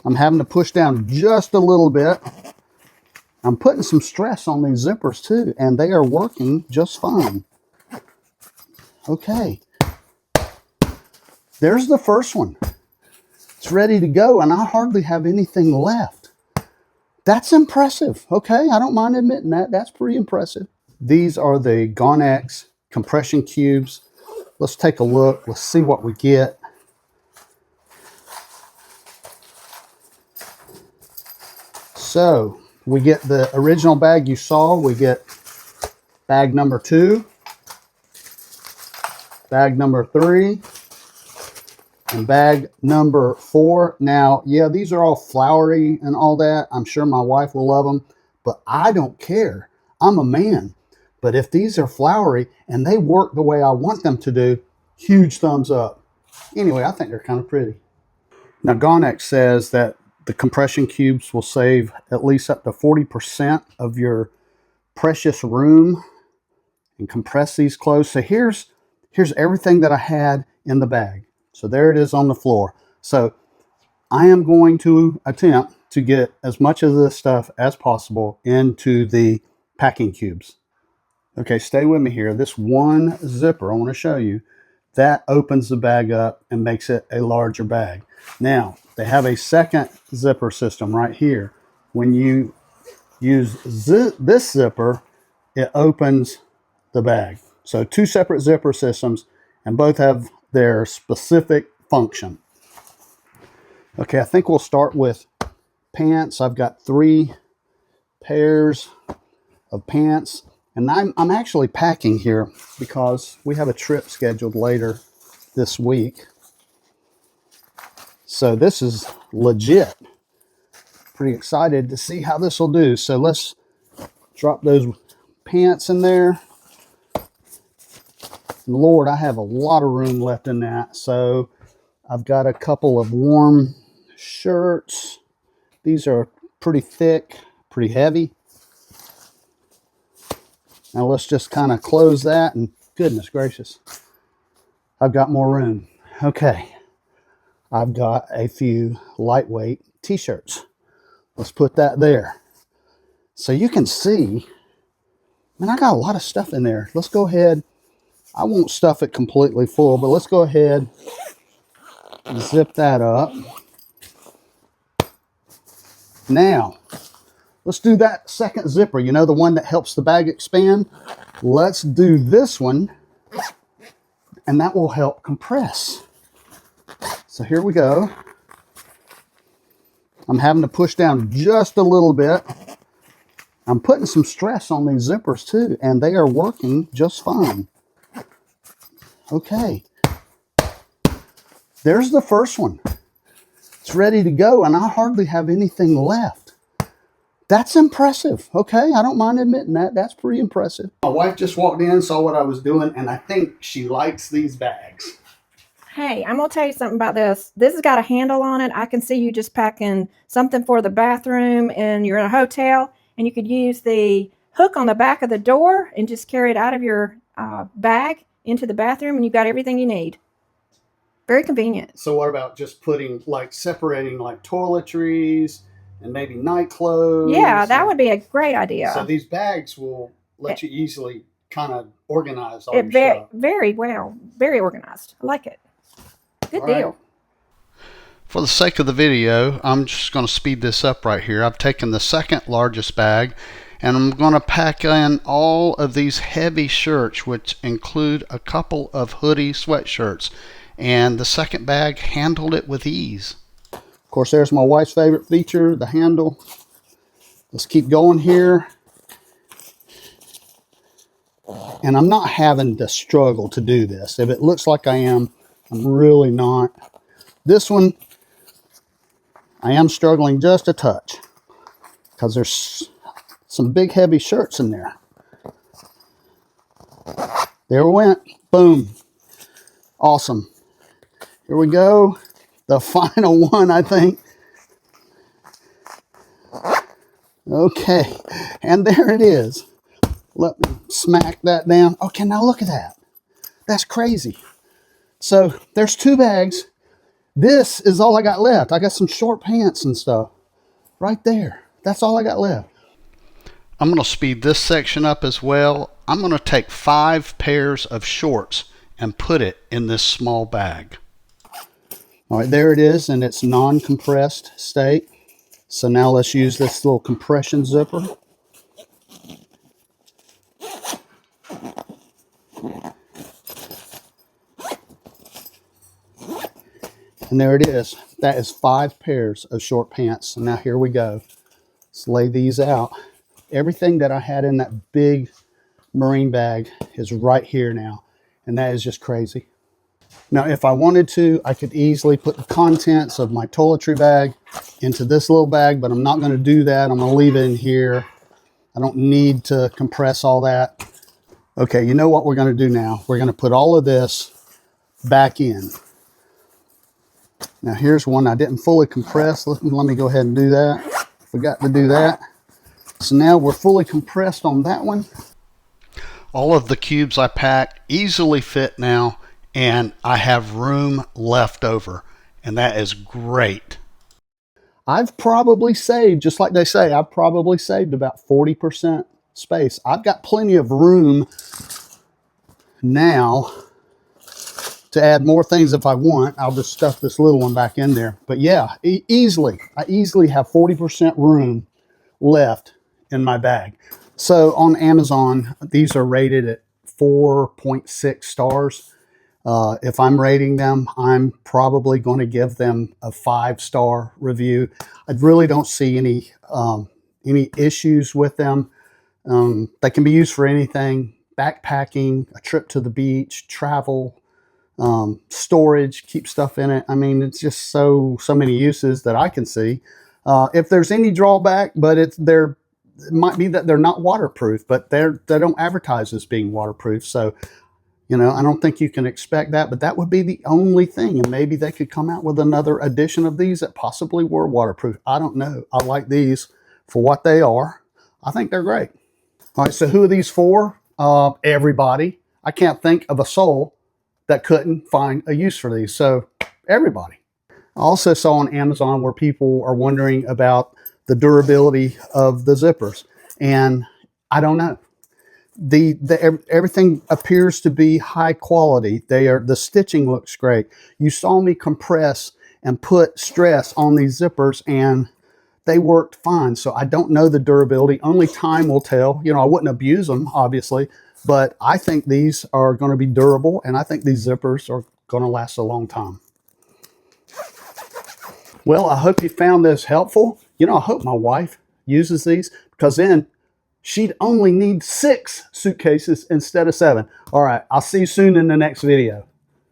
I'm having to push down just a little bit. I'm putting some stress on these zippers too, and they are working just fine. Okay. There's the first one. It's ready to go, and I hardly have anything left. That's impressive, okay? I don't mind admitting that. That's pretty impressive. These are the Gonex Compression Cubes. Let's take a look. Let's see what we get. So, we get the original bag you saw. We get bag number 2, bag number 3, and bag number 4. Now, yeah, these are all flowery and all that. I'm sure my wife will love them, but I don't care. I'm a man. But if these are flowery and they work the way I want them to do, huge thumbs up. Anyway, I think they're kind of pretty. Now, Gonex says that the compression cubes will save at least up to 40% of your precious room and compress these clothes. So here's everything that I had in the bag. So there it is on the floor. So I am going to attempt to get as much of this stuff as possible into the packing cubes. Okay, stay with me here. This one zipper, I want to show you, that opens the bag up and makes it a larger bag. Now, they have a second zipper system right here. When you use this zipper, it opens the bag. So 2 separate zipper systems, and both have their specific function. Okay, I think we'll start with pants. I've got 3 pairs of pants. And I'm actually packing here because we have a trip scheduled later this week. So this is legit. Pretty excited to see how this will do. So let's drop those pants in there. Lord, I have a lot of room left in that. So I've got a couple of warm shirts. These are pretty thick, pretty heavy. Now let's just kind of close that, and goodness gracious, I've got more room. Okay, I've got a few lightweight t-shirts. Let's put that there. So you can see, man, I got a lot of stuff in there. Let's go ahead. I won't stuff it completely full, but let's go ahead and zip that up. Now, let's do that second zipper, you know, the one that helps the bag expand. Let's do this one, and that will help compress. So here we go. I'm having to push down just a little bit. I'm putting some stress on these zippers too, and they are working just fine. Okay. There's the first one. It's ready to go, and I hardly have anything left. That's impressive, okay? I don't mind admitting that. That's pretty impressive. My wife just walked in, saw what I was doing, and I think she likes these bags. Hey, I'm going to tell you something about this. This has got a handle on it. I can see you just packing something for the bathroom, and you're in a hotel, and you could use the hook on the back of the door and just carry it out of your bag into the bathroom, and you've got everything you need. Very convenient. So what about just putting, like, separating, like, toiletries and maybe night clothes? Yeah, that would be a great idea. So these bags will let you easily kind of organize all your stuff. Very well. Very organized. I like it. Good deal. Right. For the sake of the video, I'm just going to speed this up right here. I've taken the second largest bag, and I'm going to pack in all of these heavy shirts, which include a couple of hoodie sweatshirts. And the second bag handled it with ease. Of course, there's my wife's favorite feature, the handle. Let's keep going here. And I'm not having to struggle to do this. If it looks like I am, I'm really not. This one, I am struggling just a touch because there's some big heavy shirts in there. There we went. Boom. Awesome. Here we go. The final one, I think. Okay. And there it is. Let me smack that down. Okay, now look at that. That's crazy. So there's 2 bags. This is all I got left. I got some short pants and stuff right there. That's all I got left. I'm going to speed this section up as well. I'm going to take 5 pairs of shorts and put it in this small bag. All right, there it is in its non-compressed state. So now let's use this little compression zipper. And there it is. That is 5 pairs of short pants. And now here we go. Let's lay these out. Everything that I had in that big marine bag is right here now. And that is just crazy. Now, if I wanted to, I could easily put the contents of my toiletry bag into this little bag, but I'm not going to do that. I'm going to leave it in here. I don't need to compress all that. Okay, you know what we're going to do now? We're going to put all of this back in. Now, here's one I didn't fully compress. Let me go ahead and do that. Forgot to do that. So now we're fully compressed on that one. All of the cubes I packed easily fit now, and I have room left over, and that is great. I've probably saved, just like they say, I've probably saved about 40% space. I've got plenty of room now to add more things if I want. I'll just stuff this little one back in there. But yeah, I easily have 40% room left in my bag. So on Amazon, these are rated at 4.6 stars. If I'm rating them, I'm probably going to give them a 5-star review. I really don't see any issues with them. They can be used for anything: backpacking, a trip to the beach, travel, storage, keep stuff in it. I mean, it's just so many uses that I can see. If there's any drawback, but it might be that they're not waterproof, but they don't advertise as being waterproof. So, you know, I don't think you can expect that, but that would be the only thing. And maybe they could come out with another edition of these that possibly were waterproof. I don't know. I like these for what they are. I think they're great. All right, so who are these for? Everybody. I can't think of a soul that couldn't find a use for these. So everybody. I also saw on Amazon where people are wondering about the durability of the zippers, and I don't know. Everything appears to be high quality. The stitching looks great. You saw me compress and put stress on these zippers, and they worked fine. So I don't know the durability. Only time will tell. You know, I wouldn't abuse them, obviously, but I think these are going to be durable, and I think these zippers are going to last a long time. Well, I hope you found this helpful. You know, I hope my wife uses these, because then she'd only need 6 suitcases instead of 7. All right, I'll see you soon in the next video.